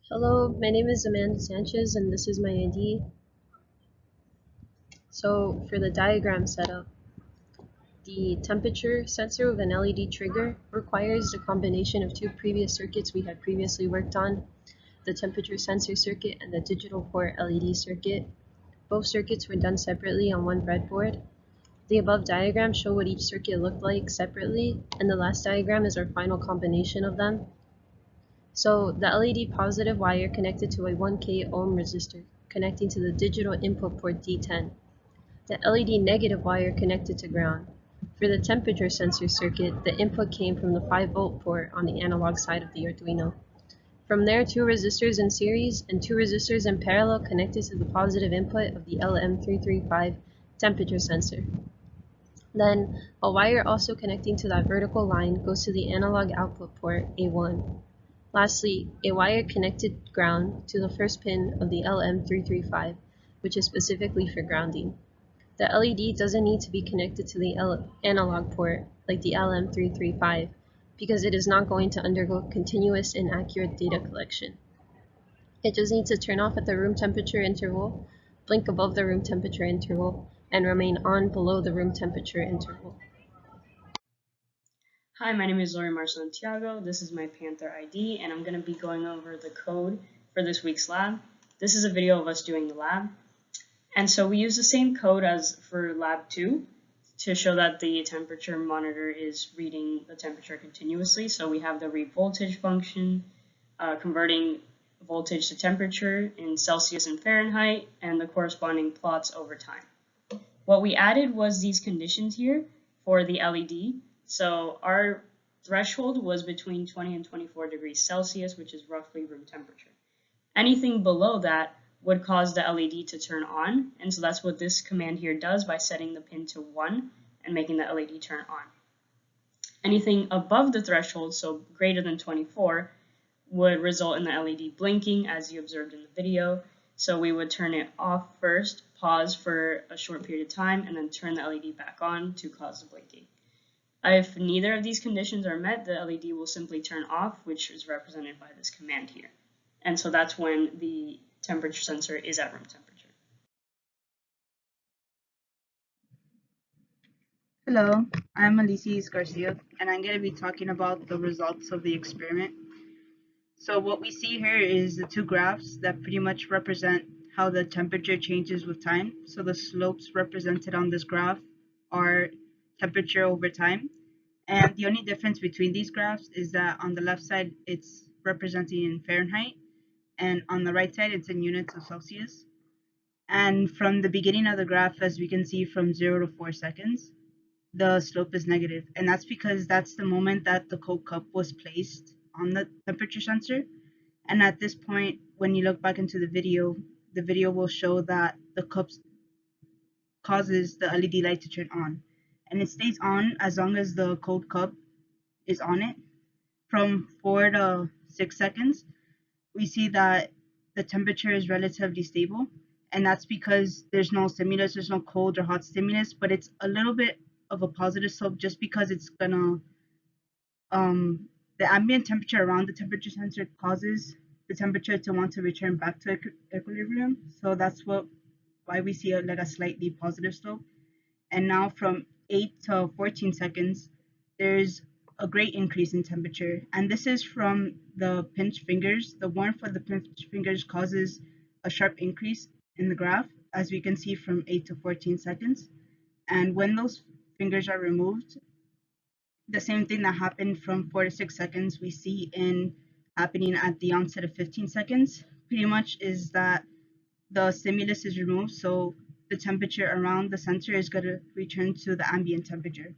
Hello, my name is Amanda Sanchez and this is my ID. So for the diagram setup, the temperature sensor with an LED trigger requires the combination of two previous circuits we had previously worked on, the temperature sensor circuit and the digital port LED circuit. Both circuits were done separately on one breadboard. The above diagrams show what each circuit looked like separately, and the last diagram is our final combination of them. So the LED positive wire connected to a 1K ohm resistor connecting to the digital input port D10. The LED negative wire connected to ground. For the temperature sensor circuit, the input came from the 5-volt port on the analog side of the Arduino. From there, two resistors in series and two resistors in parallel connected to the positive input of the LM335 temperature sensor. Then, a wire also connecting to that vertical line goes to the analog output port A1. Lastly, a wire connected ground to the first pin of the LM335, which is specifically for grounding. The LED doesn't need to be connected to the analog port like the LM335 because it is not going to undergo continuous and accurate data collection. It just needs to turn off at the room temperature interval, blink above the room temperature interval, and remain on below the room temperature interval. Hi, my name is Lorimar Santiago. This is my Panther ID, and I'm going to be going over the code for this week's lab. This is a video of us doing the lab. And so we use the same code as for lab 2 to show that the temperature monitor is reading the temperature continuously. So we have the read voltage function, converting voltage to temperature in Celsius and Fahrenheit, and the corresponding plots over time. What we added was these conditions here for the LED. So our threshold was between 20 and 24 degrees Celsius, which is roughly room temperature. Anything below that would cause the LED to turn on, and so that's what this command here does by setting the pin to 1 and making the LED turn on. Anything above the threshold, so greater than 24, would result in the LED blinking as you observed in the video. So we would turn it off first, pause for a short period of time, and then turn the LED back on to cause the blinking. If neither of these conditions are met, the LED will simply turn off, which is represented by this command here. And so that's when the temperature sensor is at room temperature. Hello, I'm Alicia Garcia, and I'm going to be talking about the results of the experiment. So what we see here is the two graphs that pretty much represent how the temperature changes with time. So the slopes represented on this graph are temperature over time. And the only difference between these graphs is that on the left side, it's representing in Fahrenheit, and on the right side, it's in units of Celsius. And from the beginning of the graph, as we can see, from 0 to 4 seconds, the slope is negative, and that's because that's the moment that the cold cup was placed on the temperature sensor. And at this point, when you look back into the video will show that the cup causes the LED light to turn on, and it stays on as long as the cold cup is on it. From 4 to 6 seconds, we see that the temperature is relatively stable, and that's because there's no stimulus, there's no cold or hot stimulus, but it's a little bit of a positive slope just because it's gonna the ambient temperature around the temperature sensor causes the temperature to want to return back to equilibrium. So that's why we see like a slightly positive slope. And now from 8 to 14 seconds, there's a great increase in temperature. And this is from the pinched fingers. The warmth of the pinched fingers causes a sharp increase in the graph, as we can see from 8 to 14 seconds. And when those fingers are removed, the same thing that happened from 4 to 6 seconds we see in happening at the onset of 15 seconds pretty much is that the stimulus is removed, so the temperature around the sensor is going to return to the ambient temperature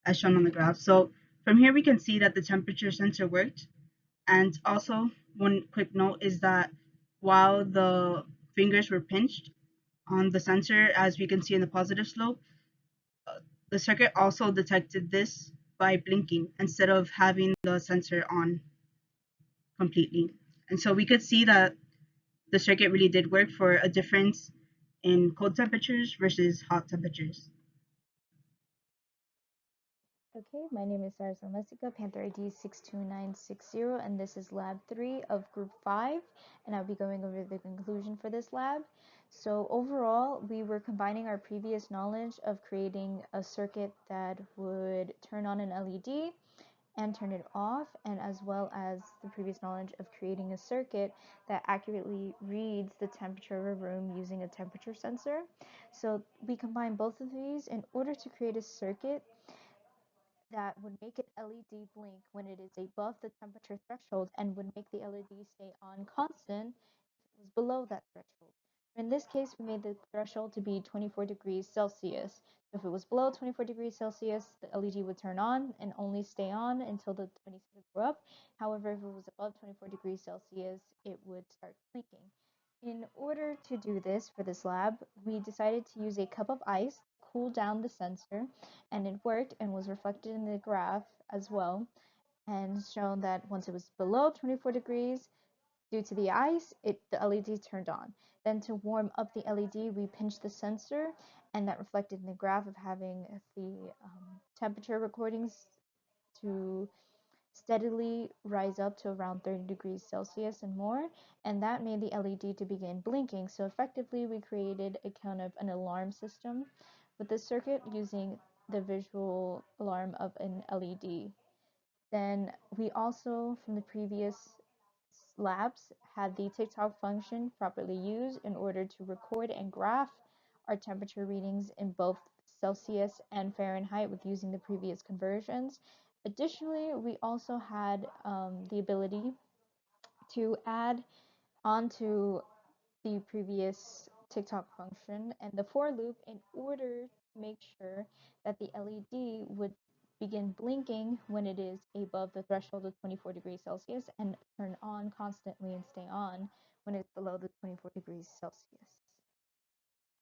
as shown on the graph. So from here we can see that the temperature sensor worked. And also one quick note is that while the fingers were pinched on the sensor, as we can see in the positive slope, the circuit also detected this by blinking instead of having the sensor on completely. And so we could see that the circuit really did work for a difference in cold temperatures versus hot temperatures. Okay, my name is Sarah Messica, Panther ID 62960, and this is lab 3 of group 5, and I'll be going over the conclusion for this lab. So overall, we were combining our previous knowledge of creating a circuit that would turn on an LED and turn it off, and as well as the previous knowledge of creating a circuit that accurately reads the temperature of a room using a temperature sensor. So we combine both of these in order to create a circuit that would make an LED blink when it is above the temperature threshold and would make the LED stay on constant if it was below that threshold. In this case, we made the threshold to be 24 degrees Celsius. If it was below 24 degrees Celsius, the LED would turn on and only stay on until the 20 seconds were up. However, if it was above 24 degrees Celsius, it would start blinking. In order to do this for this lab, we decided to use a cup of ice, cool down the sensor, and it worked and was reflected in the graph as well, and shown that once it was below 24 degrees, due to the ice, the LED turned on. Then to warm up the LED, we pinched the sensor, and that reflected in the graph of having the temperature recordings to steadily rise up to around 30 degrees Celsius and more, and that made the LED to begin blinking. So effectively, we created a kind of an alarm system with the circuit using the visual alarm of an LED. Then we also, from the previous labs, had the tick-tock function properly used in order to record and graph our temperature readings in both Celsius and Fahrenheit with using the previous conversions. Additionally, we also had the ability to add onto the previous tick-tock function and the for loop in order to make sure that the LED would begin blinking when it is above the threshold of 24 degrees Celsius and turn on constantly and stay on when it's below the 24 degrees Celsius.